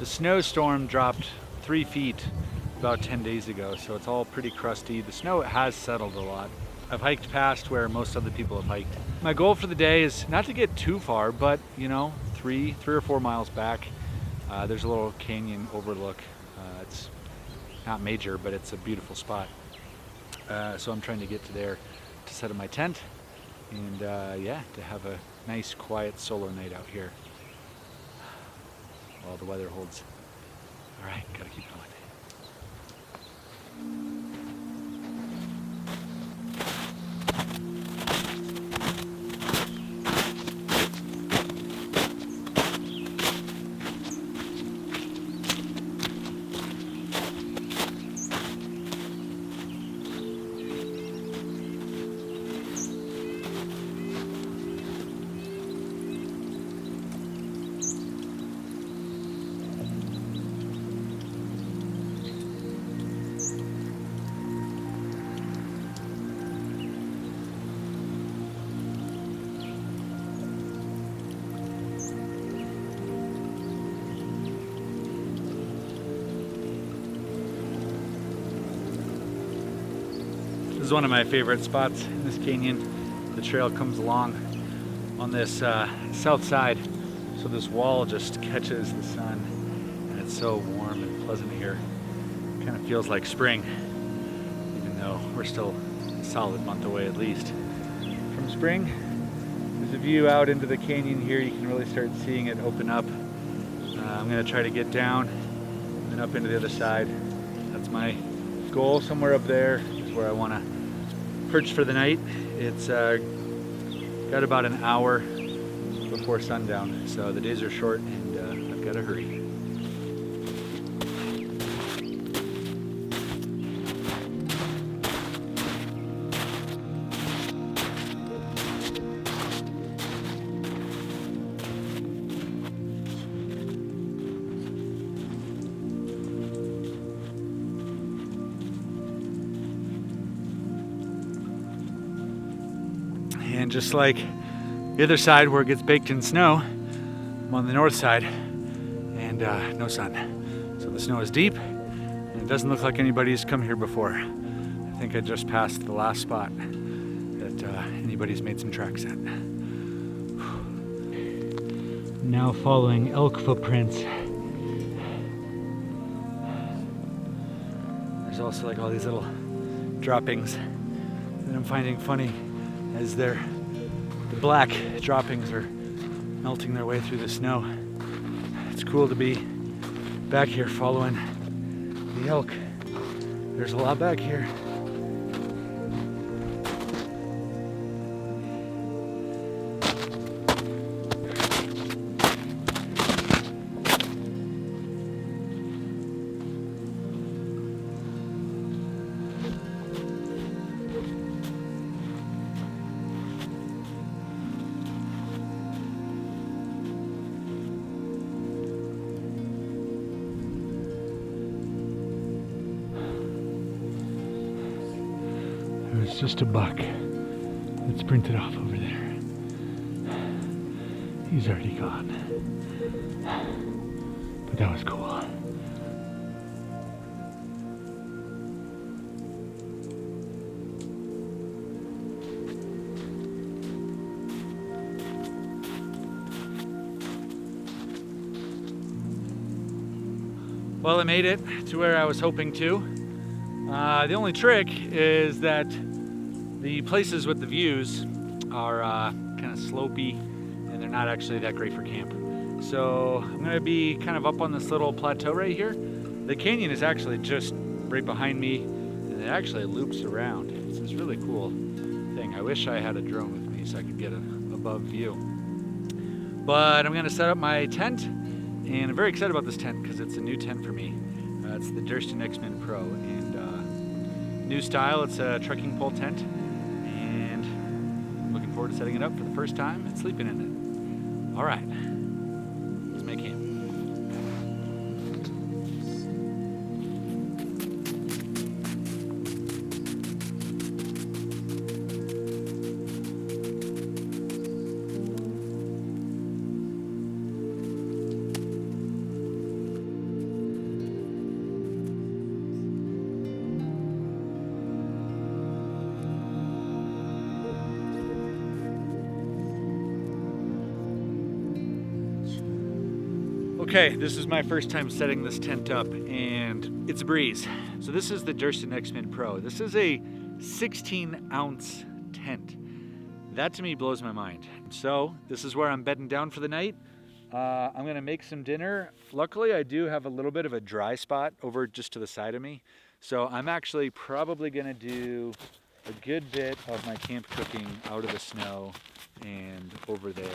The snowstorm dropped 3 feet about 10 days ago, so it's all pretty crusty. The snow has settled a lot. I've hiked past where most other people have hiked. My goal for the day is not to get too far, but you know, three or 4 miles back, there's a little canyon overlook. It's not major, but it's a beautiful spot. So I'm trying to get to there to set up my tent and yeah, to have a nice quiet solo night out here while the weather holds. All right, gotta keep going. This is one of my favorite spots in this canyon. The trail comes along on this south side, so this wall just catches the sun, and it's so warm and pleasant here. It kind of feels like spring, even though we're still a solid month away at least from spring. There's a view out into the canyon here. You can really start seeing it open up. I'm gonna try to get down and up into the other side. That's my goal. Somewhere up there is where I want to perch for the night. It's got about an hour before sundown, so the days are short and I've got to hurry. And just like the other side where it gets baked in snow, I'm on the north side and no sun. So the snow is deep and it doesn't look like anybody's come here before. I think I just passed the last spot that anybody's made some tracks at. Now following elk footprints. There's also like all these little droppings that I'm finding funny as the black droppings are melting their way through the snow. It's cool to be back here following the elk. There's a lot back here. It's just a buck that's printed off over there. He's already gone. But that was cool. Well, I made it to where I was hoping to. The only trick is that the places with the views are kind of slopey and they're not actually that great for camp. So I'm gonna be kind of up on this little plateau right here. The canyon is actually just right behind me and it actually loops around. It's this really cool thing. I wish I had a drone with me so I could get an above view. But I'm gonna set up my tent and I'm very excited about this tent because it's a new tent for me. It's the Durston X-Men Pro and new style. It's a trekking pole tent. Looking forward to setting it up for the first time and sleeping in it. All right, let's make camp. Okay, this is my first time setting this tent up, and it's a breeze. So this is the Durston X-Min Pro. This is a 16-ounce tent. That to me blows my mind. So this is where I'm bedding down for the night. I'm gonna make some dinner. Luckily, I do have a little bit of a dry spot over just to the side of me. So I'm actually probably gonna do a good bit of my camp cooking out of the snow and over there.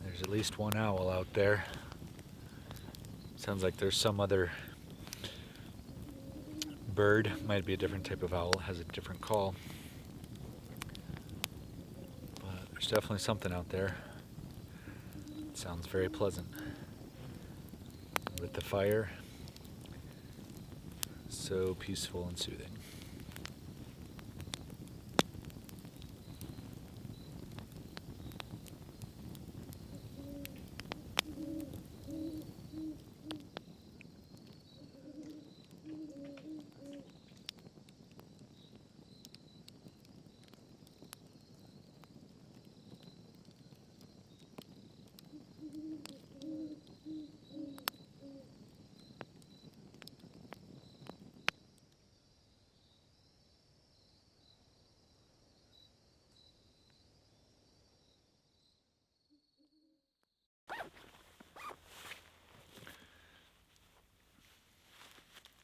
There's at least one owl out there. Sounds like there's some other bird, might be a different type of owl, has a different call. But there's definitely something out there. It sounds very pleasant. With the fire, so peaceful and soothing.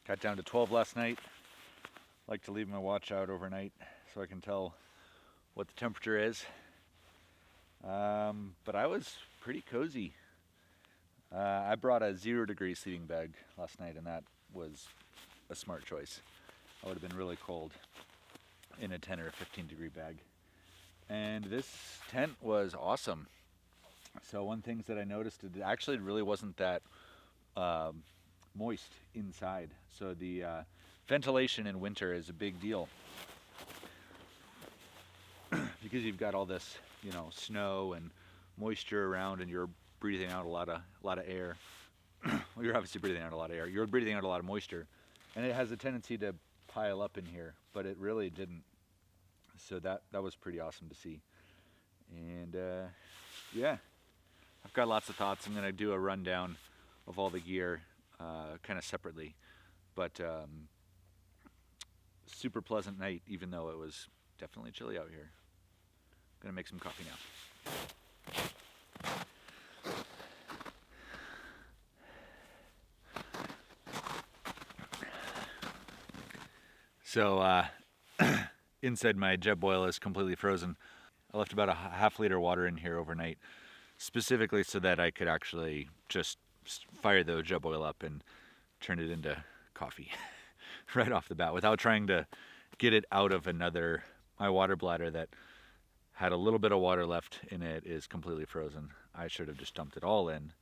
Got down to 12 last night. Like to leave my watch out overnight so I can tell what the temperature is. But I was pretty cozy. I brought a 0 degree sleeping bag last night, and that was a smart choice. I would have been really cold in a 10 or a 15 degree bag. And this tent was awesome. So one thing that I noticed, it actually really wasn't that moist inside. So the ventilation in winter is a big deal because you've got all this, snow and moisture around, and you're breathing out a lot of air. Well, you're obviously breathing out a lot of air. You're breathing out a lot of moisture, and it has a tendency to pile up in here, but it really didn't. So that was pretty awesome to see. And yeah, I've got lots of thoughts. I'm gonna do a rundown of all the gear kind of separately, but super pleasant night, even though it was definitely chilly out here. Gonna make some coffee now. So inside my jet boil is completely frozen. I left about a half liter water in here overnight, specifically so that I could actually just fire the jet boil up and turn it into coffee right off the bat without trying to get it out of my water bladder that had a little bit of water left in it is completely frozen. I should have just dumped it all in.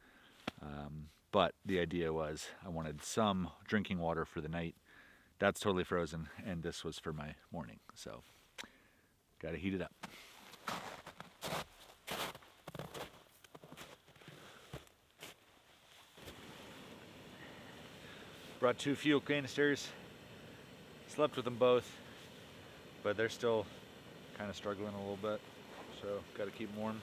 But the idea was I wanted some drinking water for the night. That's totally frozen, and this was for my morning. So, gotta heat it up. Brought 2 fuel canisters. Slept with them both, but they're still kind of struggling a little bit. So, gotta keep them warm.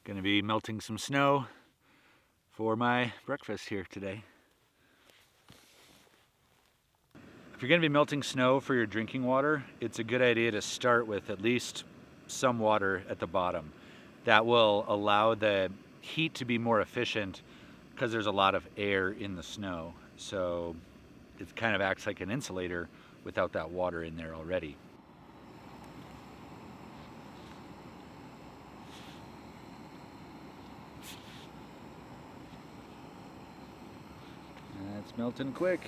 Gonna be melting some snow for my breakfast here today. If you're gonna be melting snow for your drinking water, it's a good idea to start with at least some water at the bottom. That will allow the heat to be more efficient because there's a lot of air in the snow. So it kind of acts like an insulator without that water in there already. It's melting quick.